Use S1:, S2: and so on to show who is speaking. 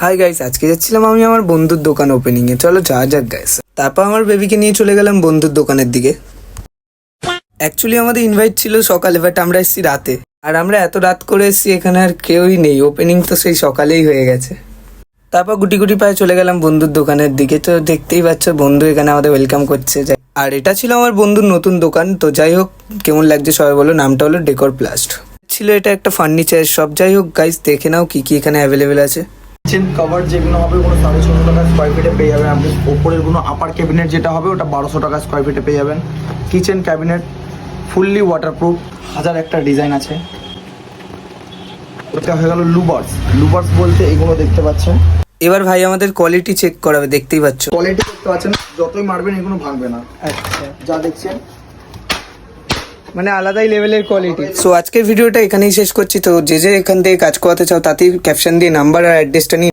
S1: Hi guys, আজকে যাচ্ছিলাম আমি আমার বন্ধুর দোকান ওপেনিং এ। চলো যাওয়া যাক গাইস। তারপর আমার বেবিকে নিয়ে চলে গেলাম বন্ধুর দোকানের দিকে। অ্যাকচুয়ালি আমাদের ইনভাইট ছিল সকালে, বাট আমরা এসেছি রাতে। আর আমরা এত রাত করে এসেছি, এখানে আর কেউই নেই। ওপেনিং তো সেই সকালেই হয়ে গেছে। তারপর গুটি গুটি পায়ে চলে গেলাম বন্ধুর দোকানের দিকে। তো দেখতেই পাচ্ছ বন্ধু এখানে আমাদের ওয়েলকাম করছে। আর এটা ছিল আমার বন্ধুর নতুন দোকান। তো যাই হোক, কেমন লাগছে সবাই বলো। নামটা হলো ডেকোর প্লাস্ট। ছিল এটা একটা ফার্নিচার শপ। যাই হোক গাইস, দেখে নাও কি কি এখানে অ্যাভেলেবেল আছে।
S2: কিচেন কভার যেগুলো হবে ওগুলো 650 টাকা স্কোয়ার ফিটে পেয়ে যাবেন। আপনি ওপরের গুলো আপার ক্যাবিনেট যেটা হবে ওটা 1200 টাকা স্কোয়ার ফিটে পেয়ে যাবেন। কিচেন ক্যাবিনেট ফুললি ওয়াটারপ্রুফ, হাজার একটা ডিজাইন আছে। এটা হয়ে গেল লুবার্স বলতে এগুলো দেখতে পাচ্ছেন।
S1: এবার ভাই আমাদের কোয়ালিটি চেক করাবে, দেখতেই পাচ্ছ।
S2: কোয়ালিটি দেখতে পাচ্ছেন, যতই মারবেন এগুলো ভাঙবে না।
S1: আচ্ছা,
S2: যা দেখছেন
S1: মানে আলাদাই লেভেলের কোয়ালিটি। সো আজকের ভিডিওটা এখানেই শেষ করছি। তো যে এখান থেকে কাজ করাতে চাও তাতেই ক্যাপশন দিয়ে নাম্বার আর অ্যাড্রেসটা নিয়ে